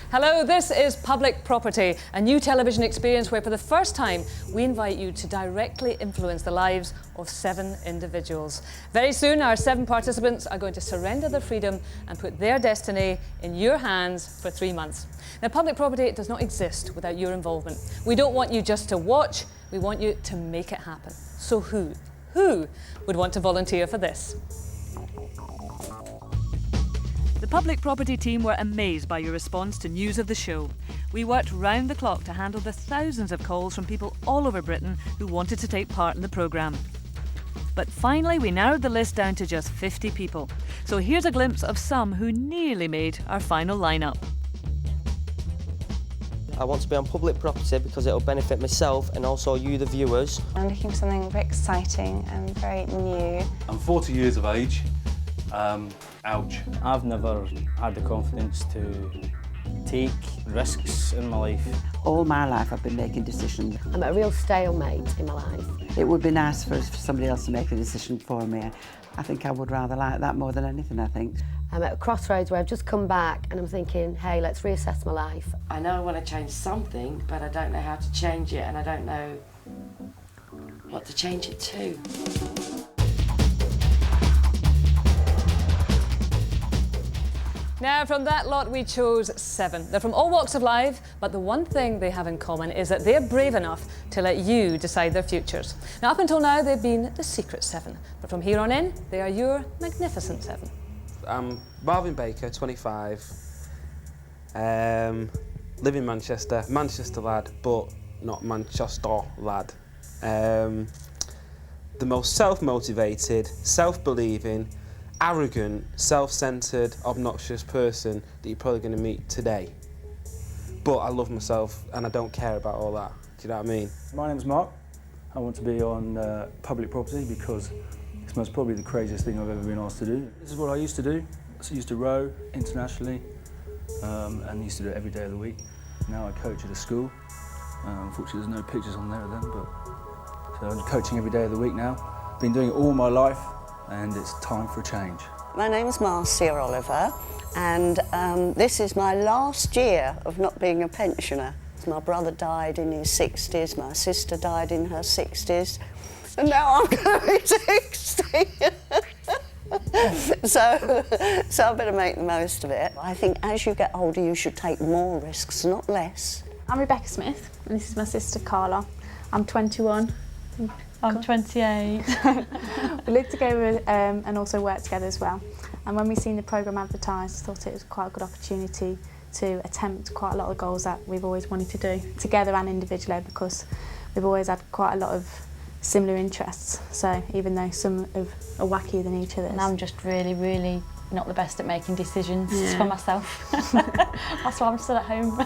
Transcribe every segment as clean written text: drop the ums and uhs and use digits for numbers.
Hello, this is Public Property, a new television experience where for the first time we invite you to directly influence the lives of 7 individuals. Very soon our 7 participants are going to surrender their freedom and put their destiny in your hands for 3 months. Now, Public Property does not exist without your involvement. We don't want you just to watch, we want you to make it happen. So who would want to volunteer for this? The Public Property team were amazed by your response to news of the show. We worked round the clock to handle the thousands of calls from people all over Britain who wanted to take part in the programme. But finally we narrowed the list down to just 50 people. So here's a glimpse of some who nearly made our final lineup. I want to be on Public Property because it'll benefit myself and also you, the viewers. I'm looking for something very exciting and very new. I'm 40 years of age. Ouch. I've never had the confidence to take risks in my life. All my life I've been making decisions. I'm at a real stalemate in my life. It would be nice for somebody else to make a decision for me. I think I would rather like that more than anything, I think. I'm at a crossroads where I've just come back and I'm thinking, hey, let's reassess my life. I know I want to change something, but I don't know how to change it and I don't know what to change it to. Now, from that lot, we chose 7. They're from all walks of life, but the one thing they have in common is that they're brave enough to let you decide their futures. Now, up until now, they've been the secret 7, but from here on in, they are your magnificent 7. I'm Marvin Baker, 25, live in Manchester, Manchester lad, but not Manchester lad. The most self-motivated, self-believing, arrogant, self-centred, obnoxious person that you're probably going to meet today. But I love myself and I don't care about all that. Do you know what I mean? My name's Mark. I want to be on Public Property because it's most probably the craziest thing I've ever been asked to do. This is what I used to do. I used to row internationally and used to do it every day of the week. Now I coach at a school. Unfortunately there's no pictures on there of them, but so I'm coaching every day of the week now. Been doing it all my life. And it's time for a change. My name's Marcia Oliver and this is my last year of not being a pensioner. My brother died in his 60s, my sister died in her 60s and now I'm going to be 60. so I better make the most of it. I think as you get older you should take more risks, not less. I'm Rebecca Smith and this is my sister Carla. I'm 21. I'm 28. We live together and also work together as well. And when we seen the programme advertised, I thought it was quite a good opportunity to attempt quite a lot of goals that we've always wanted to do, together and individually, because we've always had quite a lot of similar interests. So even though some are wackier than each other. And I'm just really not the best at making decisions for myself. That's why I'm still at home.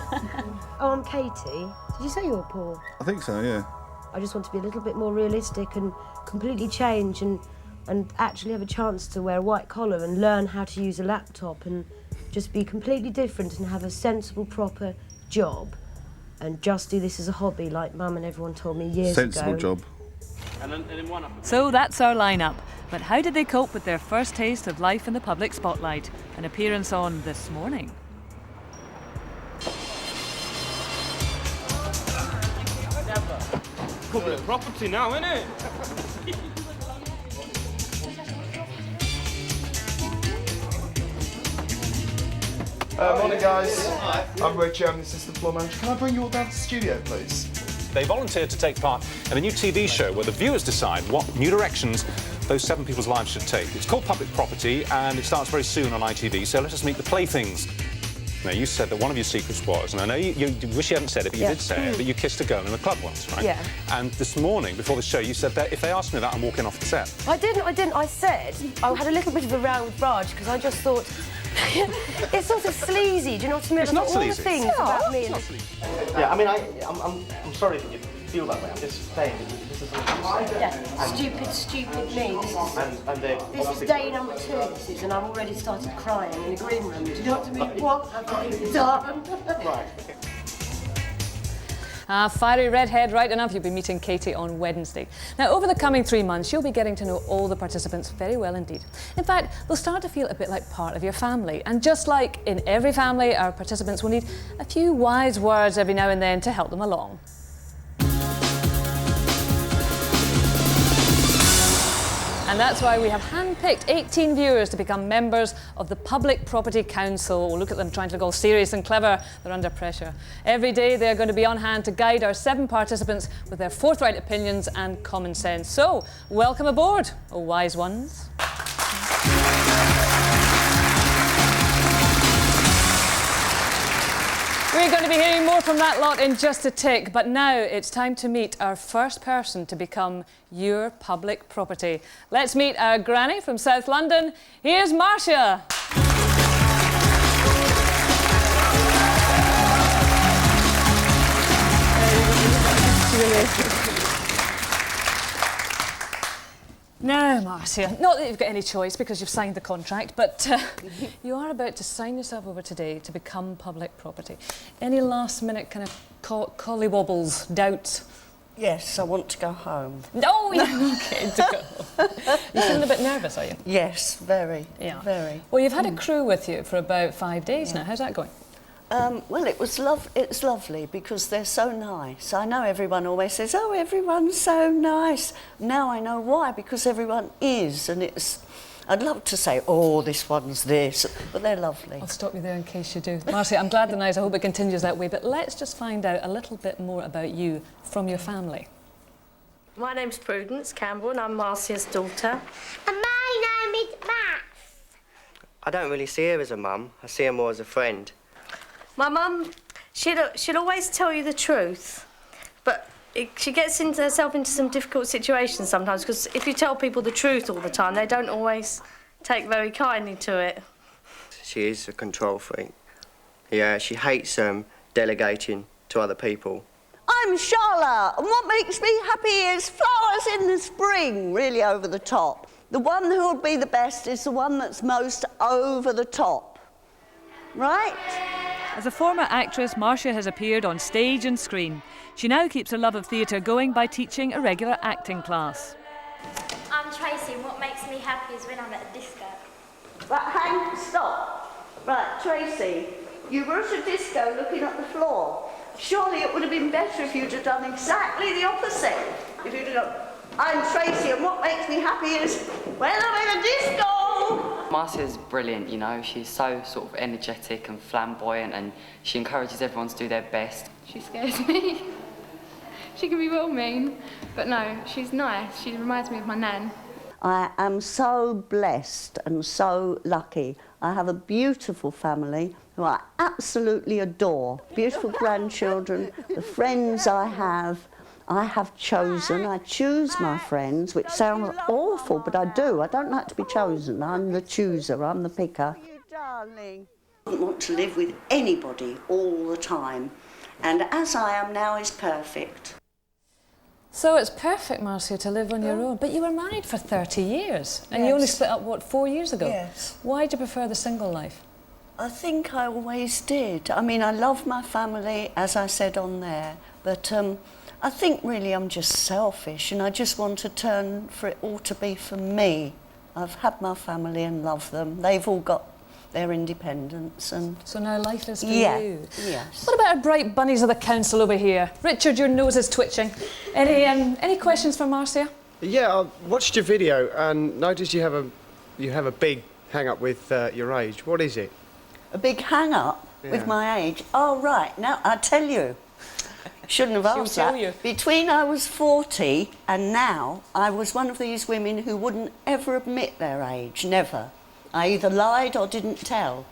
Oh, I'm Katie. Did you say you were Paul? I think so, yeah. I just want to be a little bit more realistic and completely change and actually have a chance to wear a white collar and learn how to use a laptop and just be completely different and have a sensible, proper job and just do this as a hobby like Mum and everyone told me years ago. Sensible job. So that's our lineup. But how did they cope with their first taste of life in the public spotlight? An appearance on This Morning. Public property now, innit? Morning, guys. I'm Richie, I'm the assistant floor manager. Can I bring you all down to the studio, please? They volunteered to take part in a new TV show where the viewers decide what new directions those 7 people's lives should take. It's called Public Property and it starts very soon on ITV, so let us meet the playthings. Now, you said that one of your secrets was, and I know you wish you hadn't said it, but you did say it, but you kissed a girl in a club once, right? Yeah. And this morning, before the show, you said that if they asked me that, I'm walking off the set. I didn't. I said I had a little bit of a row with Raj because I just thought it's sort of sleazy, do you know what I mean? It's not sleazy. All the things about me. Yeah, I mean, I'm sorry that you feel that way. I'm just saying that this is Stupid me. This is day number 2, this is, and I've already started crying in the green room. Do you know what I mean? What have I done? Right. Fiery redhead, right enough. You'll be meeting Katie on Wednesday. Now, over the coming 3 months, you'll be getting to know all the participants very well indeed. In fact, they'll start to feel a bit like part of your family. And just like in every family, our participants will need a few wise words every now and then to help them along. And that's why we have handpicked 18 viewers to become members of the Public Property Council. Oh, look at them trying to look all serious and clever. They're under pressure. Every day they're going to be on hand to guide our 7 participants with their forthright opinions and common sense. So, welcome aboard, oh wise ones. We're going to be hearing more from that lot in just a tick, but now it's time to meet our first person to become your public property. Let's meet our granny from South London. Here's Marcia. Now, Marcia, not that you've got any choice because you've signed the contract, but you are about to sign yourself over today to become public property. Any last-minute kind of collywobbles, doubts? Yes, I want to go home. No, you're not getting to go. You're feeling a bit nervous, are you? Yes, very, very. Well, you've had a crew with you for about 5 days now. How's that going? Well, it's lovely because they're so nice. I know everyone always says, oh, everyone's so nice. Now I know why, because everyone is, and it's... I'd love to say, oh, this one's this, but they're lovely. I'll stop you there in case you do. Marcia, I'm glad they're nice. I hope it continues that way, but let's just find out a little bit more about you from your family. My name's Prudence Campbell and I'm Marcia's daughter. And my name is Max. I don't really see her as a mum. I see her more as a friend. My mum, she'd always tell you the truth, but she gets herself into some difficult situations sometimes, because if you tell people the truth all the time, they don't always take very kindly to it. She is a control freak. Yeah, she hates delegating to other people. I'm Charlotte, and what makes me happy is flowers in the spring, really over the top. The one who will be the best is the one that's most over the top. Right? As a former actress, Marcia has appeared on stage and screen. She now keeps her love of theatre going by teaching a regular acting class. I'm Tracy, and what makes me happy is when I'm at a disco. Right, stop. Right, Tracy, you were at a disco looking at the floor. Surely it would have been better if you'd have done exactly the opposite. If you'd have gone, I'm Tracy, and what makes me happy is when I'm in a disco. Marcia's brilliant, you know. She's so sort of energetic and flamboyant, and she encourages everyone to do their best. She scares me. She can be real mean, but no, she's nice. She reminds me of my nan. I am so blessed and so lucky. I have a beautiful family who I absolutely adore. Beautiful grandchildren, the friends I have chosen. I choose my friends, which sounds awful, but I do. I don't like to be chosen. I'm the chooser, I'm the picker. You darling. I don't want to live with anybody all the time, and as I am now is perfect. So it's perfect, Marcia, to live on your own. But you were married for 30 years, and you only split up, what, 4 years ago? Yes. Why do you prefer the single life? I think I always did. I mean, I love my family, as I said on there, but I think really I'm just selfish, and I just want to turn for it all to be for me. I've had my family and love them. They've all got their independence, and so now life is for you. Yes. What about our bright bunnies of the council over here? Richard, your nose is twitching. Any questions for Marcia? Yeah, I watched your video and noticed you have a big hang-up with your age. What is it? A big hang-up with my age? Oh, right. Now, I'll tell you. Shouldn't have asked that. You. Between I was 40 and now, I was one of these women who wouldn't ever admit their age, never. I either lied or didn't tell.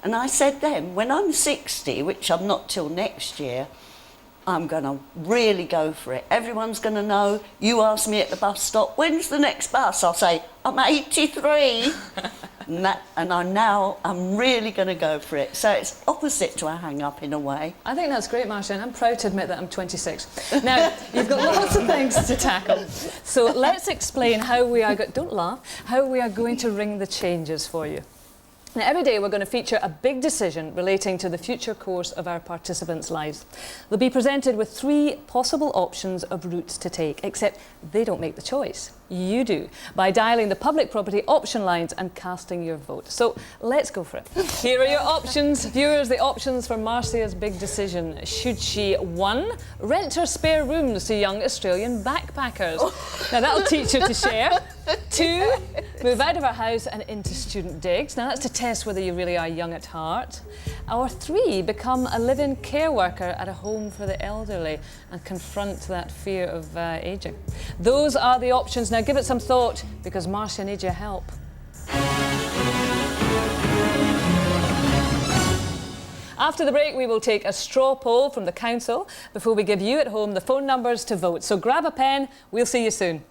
And I said then, when I'm 60, which I'm not till next year, I'm going to really go for it. Everyone's going to know. You ask me at the bus stop, when's the next bus? I'll say, I'm 83. and I'm really going to go for it. So it's opposite to a hang-up in a way. I think that's great, Marcia, and I'm proud to admit that I'm 26. Now, you've got lots of things to tackle. So let's explain how we are, don't laugh, how we are going to ring the changes for you. Now, every day we're going to feature a big decision relating to the future course of our participants' lives. They'll be presented with 3 possible options of routes to take, except they don't make the choice. You do, by dialling the public property option lines and casting your vote. So let's go for it. Here are your options. Viewers, the options for Marcia's big decision. Should she, 1, rent her spare rooms to young Australian backpackers? Now that'll teach her to share. 2, move out of her house and into student digs. Now that's to test whether you really are young at heart. Or 3, become a live-in care worker at a home for the elderly and confront that fear of ageing. Those are the options. Now give it some thought, because Marcia needs your help. After the break, we will take a straw poll from the council before we give you at home the phone numbers to vote. So grab a pen, we'll see you soon.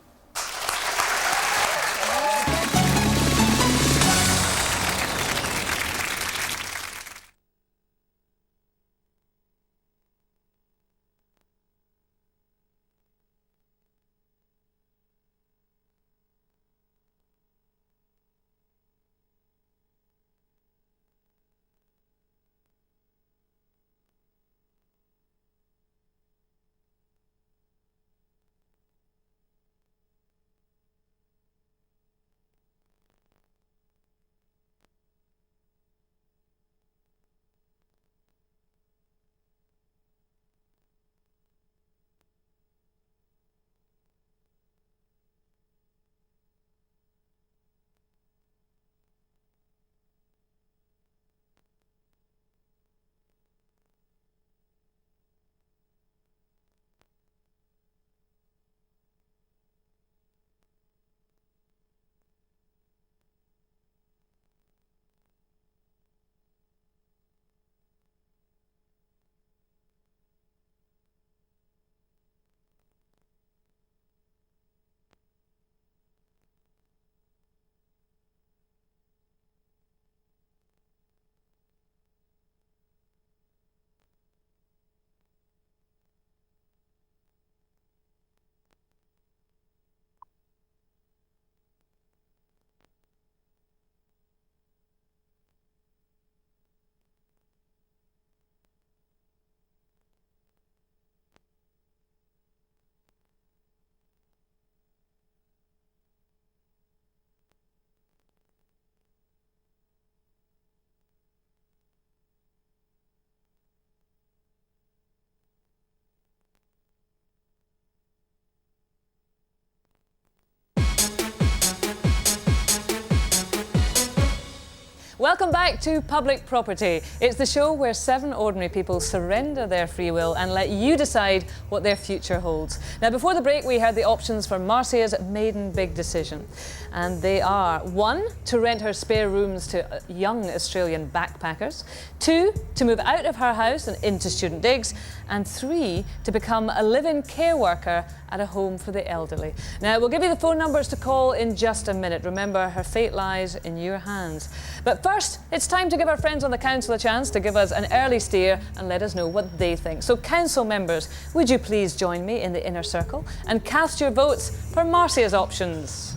Welcome back to Public Property. It's the show where 7 ordinary people surrender their free will and let you decide what their future holds. Now, before the break, we heard the options for Marcia's maiden big decision. And they are 1, to rent her spare rooms to young Australian backpackers. 2, to move out of her house and into student digs. And 3, to become a live-in care worker at a home for the elderly. Now, we'll give you the phone numbers to call in just a minute. Remember, her fate lies in your hands. But first, it's time to give our friends on the council a chance to give us an early steer and let us know what they think. So, council members, would you please join me in the inner circle and cast your votes for Marcia's options?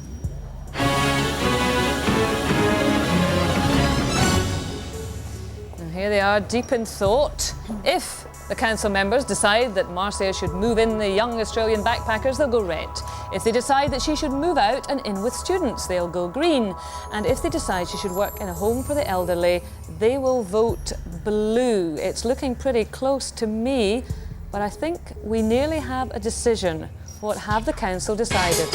And here they are, deep in thought. If the council members decide that Marcia should move in the young Australian backpackers, they'll go red. If they decide that she should move out and in with students, they'll go green. And if they decide she should work in a home for the elderly, they will vote blue. It's looking pretty close to me, but I think we nearly have a decision. What have the council decided?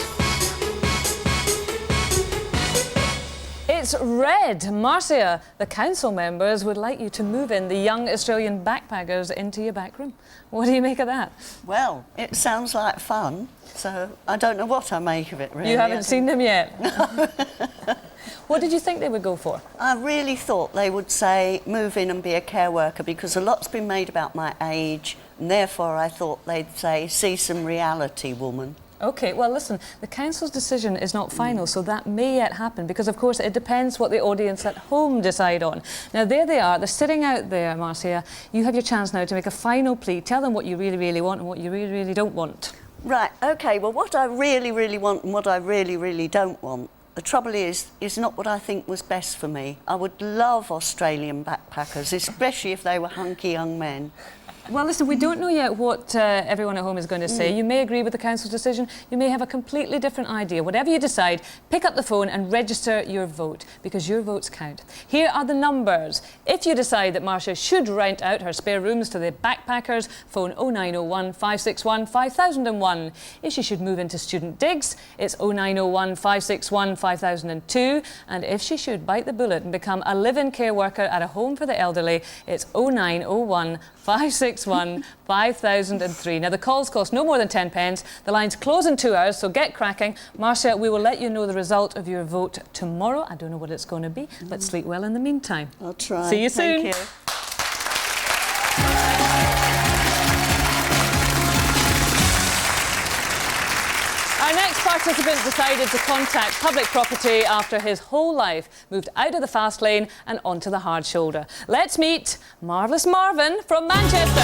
It's red. Marcia, the council members would like you to move in the young Australian backpackers into your back room. What do you make of that? Well, it sounds like fun, so I don't know what I make of it, really. You haven't seen them yet? No. What did you think they would go for? I really thought they would say move in and be a care worker, because a lot's been made about my age, and therefore I thought they'd say see some reality, woman. OK, well, listen, the council's decision is not final, so that may yet happen, because, of course, it depends what the audience at home decide on. Now, there they are. They're sitting out there, Marcia. You have your chance now to make a final plea. Tell them what you really, really want and what you really, really don't want. Right, OK, well, what I really, really want and what I really, really don't want The trouble is not what I think was best for me. I would love Australian backpackers, especially if they were hunky young men. Well, listen, we don't know yet what everyone at home is going to say. You may agree with the council's decision. You may have a completely different idea. Whatever you decide, pick up the phone and register your vote, because your votes count. Here are the numbers. If you decide that Marcia should rent out her spare rooms to the backpackers, phone 0901 561 5001. If she should move into student digs, it's 0901 561 5002. And if she should bite the bullet and become a live-in care worker at a home for the elderly, it's 0901 561 5003. Now, the calls cost no more than 10 pence. The lines close in 2 hours, so get cracking. Marcia, we will let you know the result of your vote tomorrow. I don't know what it's going to be, but sleep well in the meantime. I'll try. See you soon. Thank you. Our next participant decided to contact public property after his whole life moved out of the fast lane and onto the hard shoulder. Let's meet Marvellous Marvin from Manchester.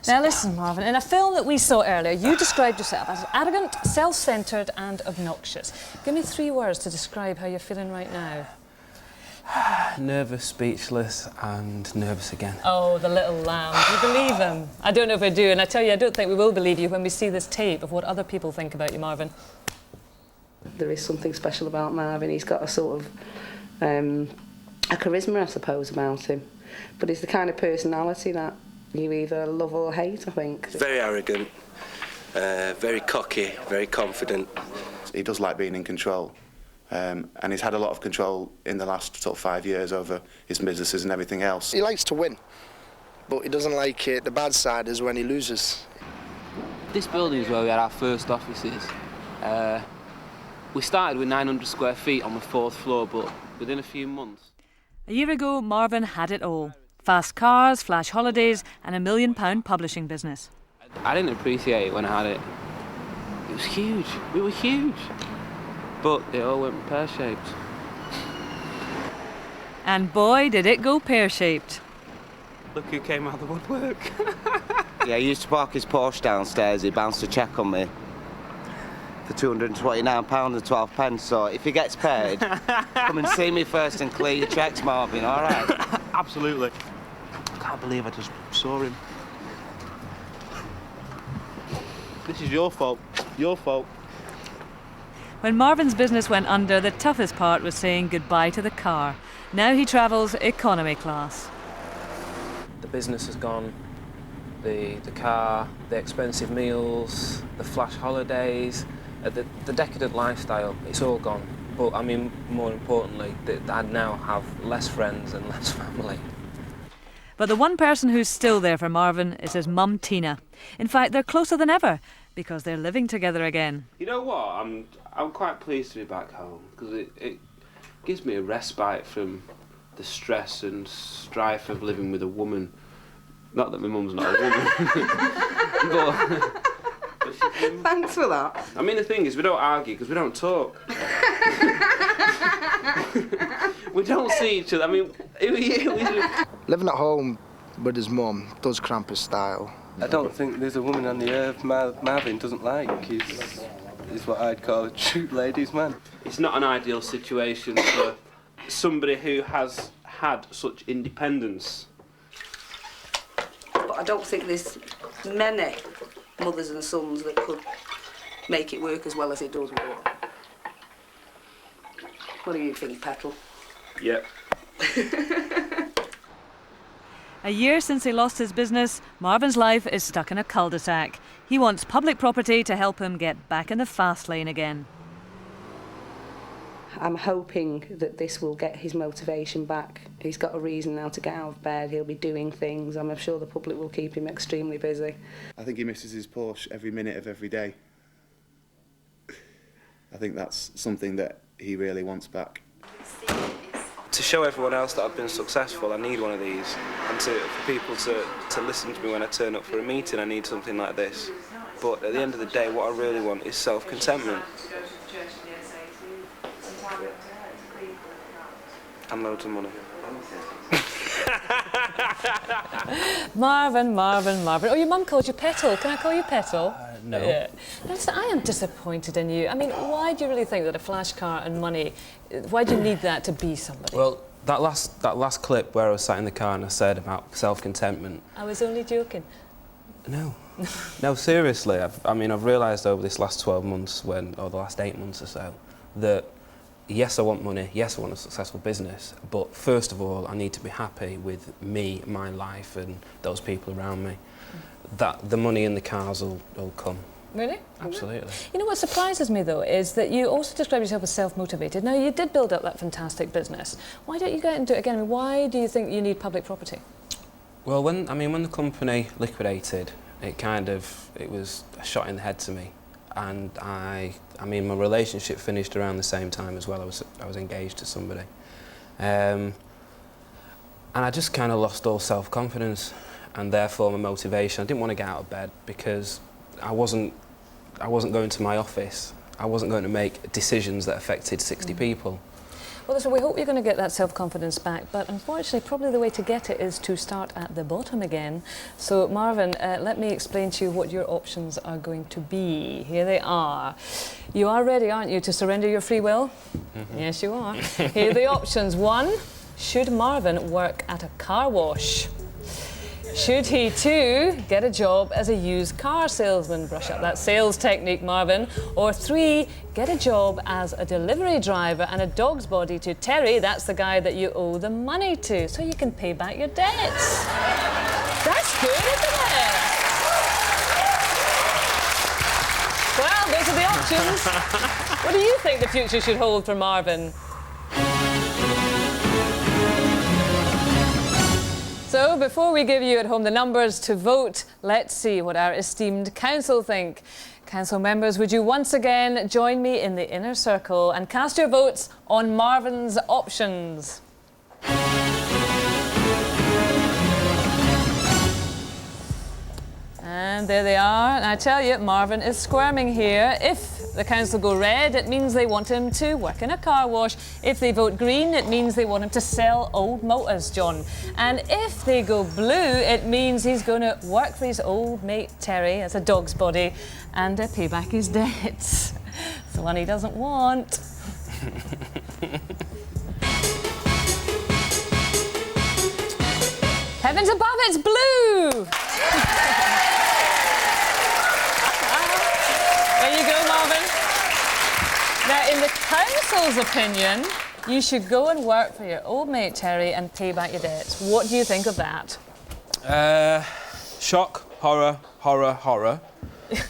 Now listen, Marvin, in a film that we saw earlier, you described yourself as arrogant, self-centred and obnoxious. Give me 3 words to describe how you're feeling right now. Nervous, speechless and nervous again. Oh, the little lamb. Do you believe him? I don't know if I do, and I tell you, I don't think we will believe you when we see this tape of what other people think about you, Marvin. There is something special about Marvin. He's got a sort of a charisma, I suppose, about him. But he's the kind of personality that you either love or hate, I think. Very arrogant, very cocky, very confident. He does like being in control. And he's had a lot of control in the last sort of 5 years over his businesses and everything else. He likes to win, but he doesn't like it. The bad side is when he loses. This building is where we had our first offices. We started with 900 square feet on the 4th floor, but within a few months. A year ago, Marvin had it all. Fast cars, flash holidays and £1 million publishing business. I didn't appreciate it when I had it. It was huge. We were huge. But it all went pear-shaped. And boy, did it go pear-shaped. Look who came out of the woodwork. Yeah, he used to park his Porsche downstairs. He bounced a cheque on me for £229 and 12 pence. So if he gets paid, come and see me first and clear your cheques, Marvin, all right? Absolutely. I can't believe I just saw him. This is your fault. Your fault. When Marvin's business went under, the toughest part was saying goodbye to the car. Now he travels economy class. The business has gone, the car, the expensive meals, the flash holidays, the decadent lifestyle, it's all gone. But I mean, more importantly, that I now have less friends and less family. But the one person who's still there for Marvin is his mum, Tina. In fact, they're closer than ever because they're living together again. You know what? I'm quite pleased to be back home because it gives me a respite from the stress and strife of living with a woman. Not that my mum's not a woman. but Thanks for that. I mean, the thing is, we don't argue because we don't talk. We don't see each other. I mean, Living at home with his mum does cramp his style. I don't think there's a woman on the earth Marvin doesn't like. He's what I'd call a true ladies' man. It's not an ideal situation for somebody who has had such independence. But I don't think there's many mothers and sons that could make it work as well as it does work. What do you think, Petal? Yep. A year since he lost his business, Marvin's life is stuck in a cul-de-sac. He wants public property to help him get back in the fast lane again. I'm hoping that this will get his motivation back. He's got a reason now to get out of bed. He'll be doing things. I'm sure the public will keep him extremely busy. I think he misses his Porsche every minute of every day. I think that's something that he really wants back. To show everyone else that I've been successful, I need one of these. And for people to listen to me when I turn up for a meeting, I need something like this. But at the end of the day, what I really want is self-contentment. And loads of money. Marvin, Marvin, Marvin. Oh, your mum calls you Petal. Can I call you Petal? No. Yeah. Listen, I am disappointed in you. I mean, why do you really think that a flash car and money, why do you need that to be somebody? Well, that last clip where I was sat in the car and I said about self-contentment. I was only joking. No. No, seriously. I've realised over this last 12 months, or the last 8 months or so, that yes, I want money, yes, I want a successful business, but first of all, I need to be happy with me, my life, and those people around me. That the money and the cars will come. Really? Absolutely. You know what surprises me, though, is that you also describe yourself as self-motivated. Now, you did build up that fantastic business. Why don't you go out and do it again? I mean, why do you think you need public property? Well, when the company liquidated, it was a shot in the head to me, and my relationship finished around the same time as well. I was engaged to somebody, and I just kind of lost all self-confidence, and therefore my motivation. I didn't want to get out of bed because I wasn't going to my office. I wasn't going to make decisions that affected 60 people. Well, listen, we hope you're going to get that self-confidence back, but unfortunately, probably the way to get it is to start at the bottom again. So, Marvin, let me explain to you what your options are going to be. Here they are. You are ready, aren't you, to surrender your free will? Mm-hmm. Yes, you are. Here are the options. 1, should Marvin work at a car wash? Should he, 2, get a job as a used car salesman? Brush up that sales technique, Marvin. Or 3, get a job as a delivery driver and a dog's body to Terry, that's the guy that you owe the money to, so you can pay back your debts. That's good, isn't it? Well, those are the options. What do you think the future should hold for Marvin? So, before we give you at home the numbers to vote, let's see what our esteemed council think. Council members, would you once again join me in the inner circle and cast your votes on Marvin's options? And there they are. And I tell you, Marvin is squirming here. If the council go red, it means they want him to work in a car wash. If they vote green, it means they want him to sell old motors, John. And if they go blue, it means he's going to work for his old mate Terry as a dog's body and pay back his debts. It's the one he doesn't want. Heavens above, it's blue! There you go, Marvin. Now, in the council's opinion, you should go and work for your old mate Terry and pay back your debts. What do you think of that? Shock, horror, horror, horror.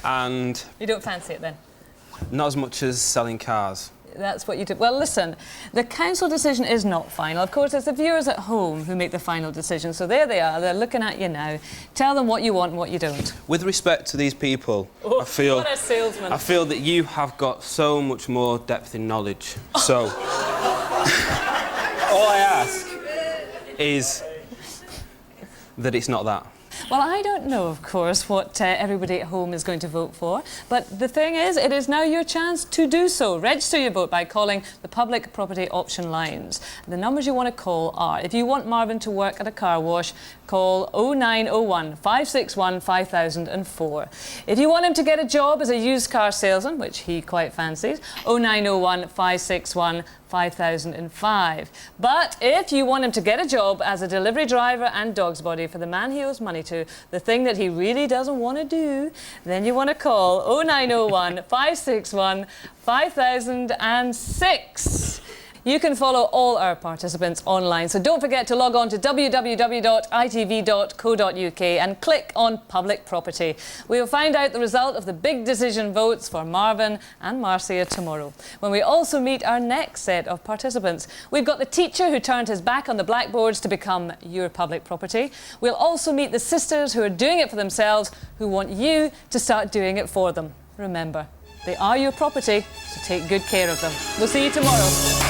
And... You don't fancy it then? Not as much as selling cars. That's what you do. Well, listen, the council decision is not final. Of course, it's the viewers at home who make the final decision. So there they are. They're looking at you now. Tell them what you want and what you don't. With respect to these people, oh, I feel... What a salesman. I feel that you have got so much more depth in knowledge. So, all I ask is that it's not that. Well, I don't know, of course, what everybody at home is going to vote for, but the thing is, it is now your chance to do so. Register your vote by calling the public property option lines. The numbers you want to call are, if you want Marvin to work at a car wash, call 0901 561 5004. If you want him to get a job as a used car salesman, which he quite fancies, 0901 561 5005. But if you want him to get a job as a delivery driver and dog's body for the man he owes money to, the thing that he really doesn't want to do, then you want to call 0901 561 5006. You can follow all our participants online, so don't forget to log on to www.itv.co.uk and click on Public Property. We'll find out the result of the big decision votes for Marvin and Marcia tomorrow, when we also meet our next set of participants. We've got the teacher who turned his back on the blackboards to become your public property. We'll also meet the sisters who are doing it for themselves, who want you to start doing it for them. Remember, they are your property, so take good care of them. We'll see you tomorrow.